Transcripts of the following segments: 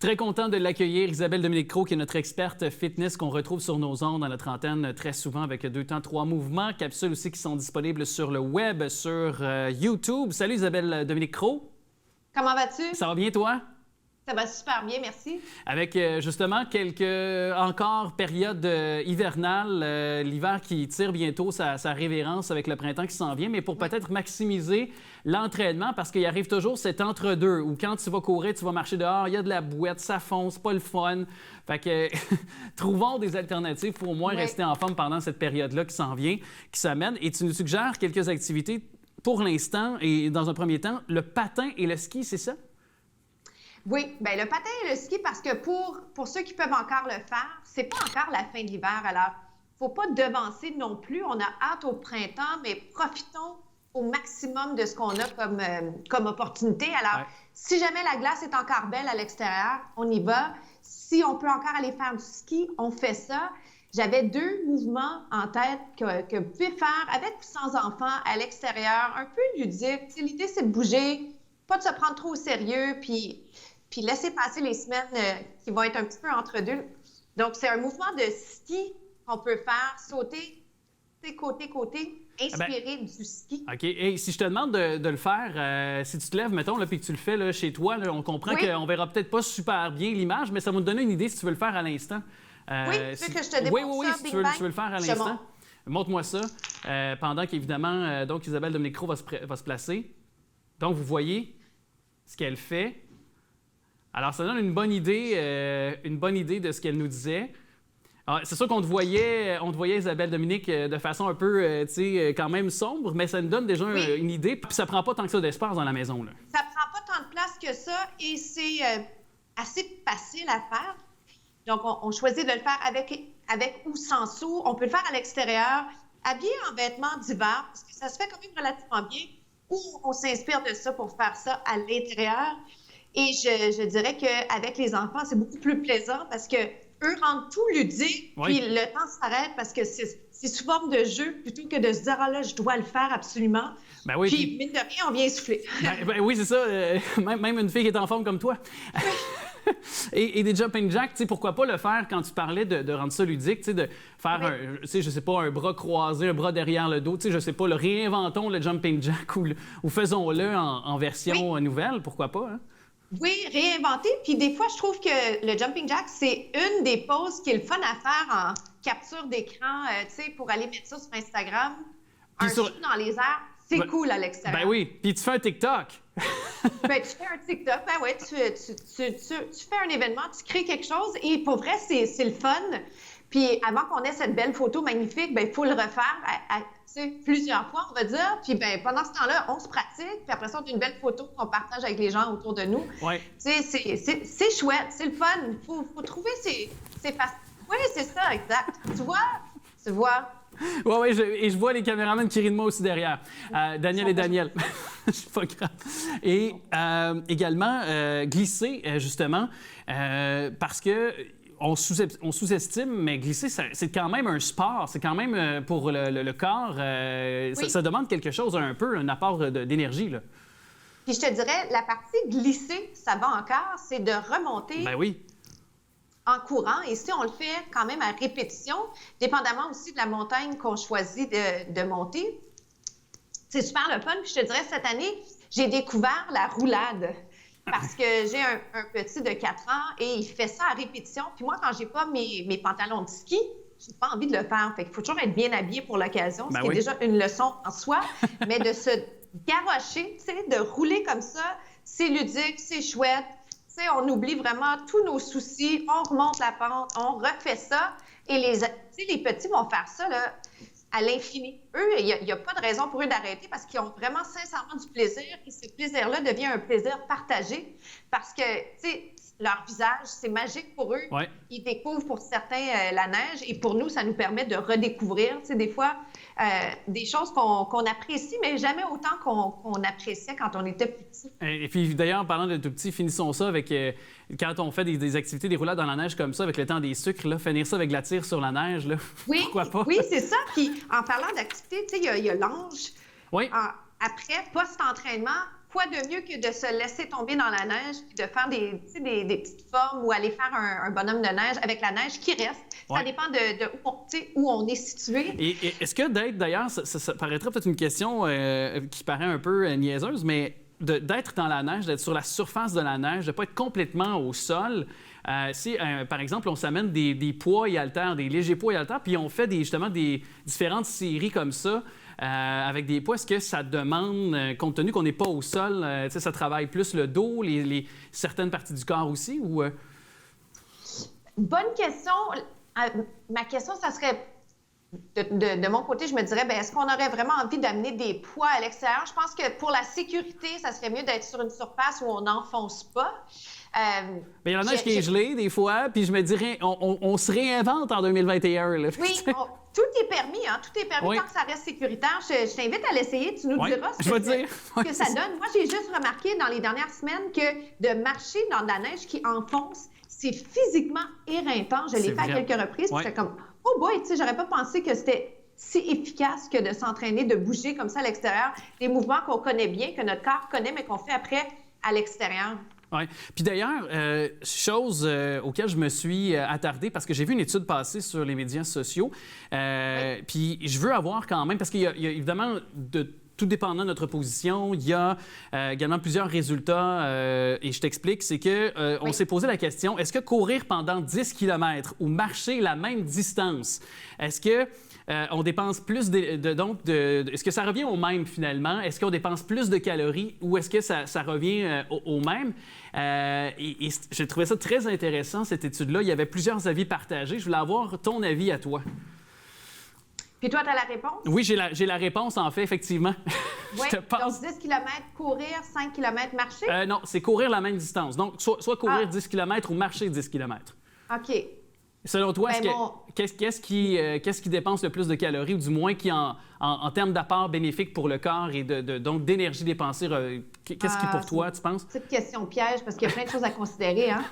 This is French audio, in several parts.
Très content de l'accueillir, Isabelle Dominique-Cros, qui est notre experte fitness qu'on retrouve sur nos ondes à notre antenne très souvent avec 2 temps 3 mouvements, capsules aussi qui sont disponibles sur le web, sur YouTube. Salut Isabelle Dominique-Cros. Comment vas-tu? Ça va bien toi? Ça va super bien, merci. Avec justement quelques encore périodes hivernales, l'hiver qui tire bientôt sa révérence avec le printemps qui s'en vient, mais pour peut-être maximiser l'entraînement, parce qu'il arrive toujours cet entre-deux où quand tu vas courir, tu vas marcher dehors, il y a de la bouette, ça fonce, pas le fun. Fait que trouvons des alternatives pour au moins rester en forme pendant cette période-là qui s'en vient, qui s'amène. Et tu nous suggères quelques activités pour l'instant et dans un premier temps, le patin et le ski, c'est ça? Oui, bien le patin et le ski, parce que pour ceux qui peuvent encore le faire, c'est pas encore la fin de l'hiver. Alors, faut pas devancer non plus. On a hâte au printemps, mais profitons au maximum de ce qu'on a comme opportunité. Alors, si jamais la glace est encore belle à l'extérieur, on y va. Si on peut encore aller faire du ski, on fait ça. J'avais 2 mouvements en tête que vous pouvez faire avec ou sans enfants à l'extérieur, un peu ludique. L'idée, c'est de bouger, pas de se prendre trop au sérieux, puis laisser passer les semaines qui vont être un petit peu entre deux. Donc, c'est un mouvement de ski qu'on peut faire, sauter côté, inspirer du ski. OK. Et si je te demande de le faire, si tu te lèves, mettons, là, puis que tu le fais là, chez toi, là, on comprend qu'on verra peut-être pas super bien l'image, mais ça va nous donner une idée si tu veux le faire à l'instant. Tu veux que je te démontre ça, si tu veux le faire à l'instant. Montre-moi ça. Pendant qu'évidemment, donc Isabelle Dominique-Cros va se placer. Donc, vous voyez ce qu'elle fait. Alors, ça donne une bonne idée de ce qu'elle nous disait. C'est sûr qu'on te voyait, Isabelle Dominique, de façon un peu, quand même sombre, mais ça nous donne déjà une idée. Puis ça prend pas tant que ça d'espace dans la maison, là. Ça prend pas tant de place que ça et c'est assez facile à faire. Donc, on choisit de le faire avec ou sans seau. On peut le faire à l'extérieur, habillé en vêtements d'hiver, parce que ça se fait quand même relativement bien, ou on s'inspire de ça pour faire ça à l'intérieur. Et je dirais qu'avec les enfants, c'est beaucoup plus plaisant parce que eux rendent tout ludique, puis le temps s'arrête parce que c'est sous forme de jeu plutôt que de se dire « Ah là, je dois le faire absolument ». Puis, mine de rien, on vient souffler. Oui, c'est ça. Même une fille qui est en forme comme toi. Et des jumping jacks, pourquoi pas le faire quand tu parlais de rendre ça ludique, de faire, je sais pas, un bras croisé, un bras derrière le dos, je sais pas, réinventons le jumping jack ou faisons-le en version nouvelle, pourquoi pas, hein? Oui, réinventer. Puis des fois, je trouve que le jumping jack, c'est une des poses qui est le fun à faire en capture d'écran, pour aller mettre ça sur Instagram. Un saut dans les airs, c'est cool à l'extérieur. Ben oui, puis tu fais un TikTok. Tu fais un TikTok, tu fais un événement, tu crées quelque chose et pour vrai, c'est le fun. Puis avant qu'on ait cette belle photo magnifique, il faut le refaire plusieurs fois, on va dire. Puis pendant ce temps-là, on se pratique. Puis après ça, on a une belle photo qu'on partage avec les gens autour de nous. C'est chouette, c'est le fun. Il faut trouver ses façons. Oui, c'est ça, exact. Tu vois. Oui, et je vois les caméramans qui rient de moi aussi derrière. Daniel et Daniel. C'est pas grave. Et également, glisser, justement, parce que on sous-estime, mais glisser, c'est quand même un sport. C'est quand même pour le corps. Ça demande quelque chose, un peu, un apport d'énergie, là. Puis je te dirais, la partie glisser, ça va encore, c'est de remonter. En courant. Et si on le fait quand même à répétition, dépendamment aussi de la montagne qu'on choisit de monter, c'est super le fun. Puis je te dirais, cette année, j'ai découvert la roulade. Parce que j'ai un petit de 4 ans et il fait ça à répétition. Puis moi, quand j'ai pas mes pantalons de ski, j'ai pas envie de le faire. Fait qu'il faut toujours être bien habillé pour l'occasion, ce qui est déjà une leçon en soi. Mais de se garrocher, de rouler comme ça, c'est ludique, c'est chouette. On oublie vraiment tous nos soucis, on remonte la pente, on refait ça. Et les petits vont faire ça là, à l'infini. Eux, il n'y a pas de raison pour eux d'arrêter parce qu'ils ont vraiment sincèrement du plaisir. Et ce plaisir-là devient un plaisir partagé parce que, leur visage, c'est magique pour eux. Ils découvrent pour certains la neige et pour nous, ça nous permet de redécouvrir, des fois, des choses qu'on apprécie, mais jamais autant qu'on appréciait quand on était petit. Et puis d'ailleurs, en parlant de tout petit, finissons ça avec quand on fait des activités, des roulades dans la neige comme ça, avec le temps des sucres, là, finir ça avec de la tire sur la neige, là. Pourquoi pas? Oui, c'est ça. Puis en parlant d'activité, il y a l'ange. Après, post-entraînement, quoi de mieux que de se laisser tomber dans la neige puis de faire des petites formes ou aller faire un bonhomme de neige avec la neige qui reste. Ça dépend de où on est situé. Et est-ce que d'ailleurs, ça paraîtrait peut-être une question qui paraît un peu niaiseuse, mais d'être dans la neige, d'être sur la surface de la neige, de ne pas être complètement au sol. Si, par exemple, on s'amène des poids et haltères, des légers poids et haltères, puis on fait justement des différentes séries comme ça, avec des poids, est-ce que ça demande, compte tenu qu'on n'est pas au sol, ça travaille plus le dos, certaines parties du corps aussi? Ou, Bonne question. Ma question, ça serait, de mon côté, je me dirais, est-ce qu'on aurait vraiment envie d'amener des poids à l'extérieur? Je pense que pour la sécurité, ça serait mieux d'être sur une surface où on n'enfonce pas. Il y a la neige qui est gelée des fois, puis je me dirais, on se réinvente en 2021. Là. Oui, tout est permis, hein? Tout est permis tant que ça reste sécuritaire. Je t'invite à l'essayer, tu nous diras ce que ça donne. Moi, j'ai juste remarqué dans les dernières semaines que de marcher dans de la neige qui enfonce, c'est physiquement éreintant. Je l'ai fait à quelques reprises, puis j'étais comme, oh boy, tu sais, j'aurais pas pensé que c'était si efficace que de s'entraîner, de bouger comme ça à l'extérieur, des mouvements qu'on connaît bien, que notre corps connaît, mais qu'on fait après à l'extérieur. Oui. Puis d'ailleurs, chose auquel je me suis attardée, parce que j'ai vu une étude passer sur les médias sociaux, puis je veux avoir quand même, parce qu'il y a évidemment, tout dépendant de notre position, il y a également plusieurs résultats, et je t'explique, c'est que on s'est posé la question, est-ce que courir pendant 10 km ou marcher la même distance, est-ce que on dépense plus est-ce que ça revient au même finalement? Est-ce qu'on dépense plus de calories ou est-ce que ça revient au même? Et j'ai trouvé ça très intéressant, cette étude-là. Il y avait plusieurs avis partagés. Je voulais avoir ton avis à toi. Puis toi, tu as la réponse? Oui, j'ai la réponse, en fait, effectivement. Oui, donc 10 km courir, 5 km marcher? Non, c'est courir la même distance. Donc, soit courir 10 km ou marcher 10 km. OK. Selon toi, qu'est-ce qui dépense le plus de calories, ou du moins qui, en termes d'apport bénéfique pour le corps et donc d'énergie dépensée, qu'est-ce qui pour toi, tu penses? C'est une question piège parce qu'il y a plein de choses à considérer. Hein?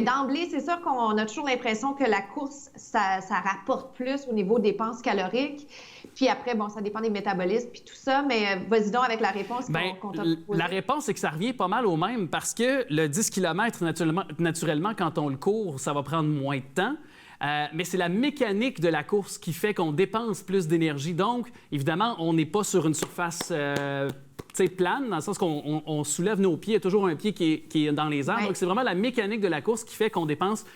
D'emblée, c'est sûr qu'on a toujours l'impression que la course, ça rapporte plus au niveau dépenses caloriques. Puis après, ça dépend des métabolismes puis tout ça, mais vas-y donc avec la réponse qu'on t'a posée. La réponse, c'est que ça revient pas mal au même parce que le 10 km, naturellement, quand on le court, ça va prendre moins de temps. Mais c'est la mécanique de la course qui fait qu'on dépense plus d'énergie. Donc, évidemment, on n'est pas sur une surface plane, dans le sens qu'on soulève nos pieds. Il y a toujours un pied qui est dans les airs. Ouais. Donc, c'est vraiment la mécanique de la course qui fait qu'on dépense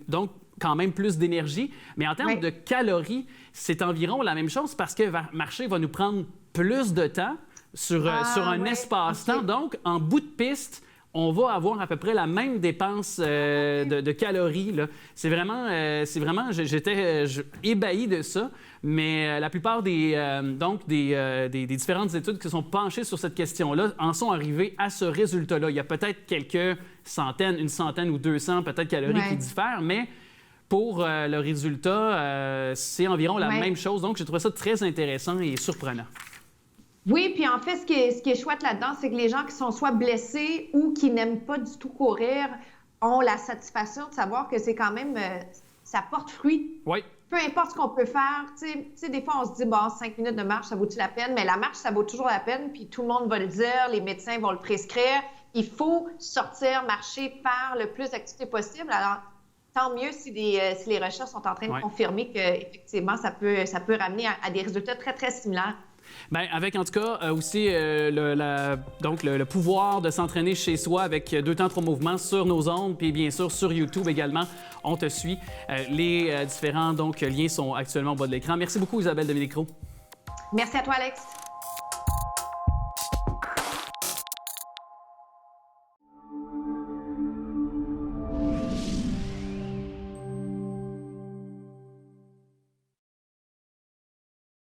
donc quand même plus d'énergie. Mais en termes de calories, c'est environ la même chose parce que marcher va nous prendre plus de temps sur un espace-temps. Okay. Donc, en bout de piste, on va avoir à peu près la même dépense de calories. Là. C'est vraiment j'étais ébahi de ça, mais la plupart des différentes études qui se sont penchées sur cette question-là en sont arrivées à ce résultat-là. Il y a peut-être quelques centaines, une centaine ou 200 peut-être calories qui diffèrent, mais pour le résultat, c'est environ la même chose. Donc, j'ai trouvé ça très intéressant et surprenant. Oui, puis en fait, ce qui est chouette là-dedans, c'est que les gens qui sont soit blessés ou qui n'aiment pas du tout courir ont la satisfaction de savoir que c'est quand même, ça porte fruit. Oui. Peu importe ce qu'on peut faire, tu sais, des fois, on se dit, 5 minutes de marche, ça vaut-tu la peine? Mais la marche, ça vaut toujours la peine, puis tout le monde va le dire, les médecins vont le prescrire. Il faut sortir, marcher, faire le plus d'activité possible. Alors, tant mieux si les recherches sont en train de confirmer qu'effectivement, ça peut ramener à des résultats très, très similaires. Bien, avec en tout cas aussi le pouvoir de s'entraîner chez soi avec 2 temps 3 mouvements sur nos ondes, puis bien sûr sur YouTube également, on te suit. Les différents liens sont actuellement au bas de l'écran. Merci beaucoup Isabelle Dominique-Roux. Merci à toi Alex.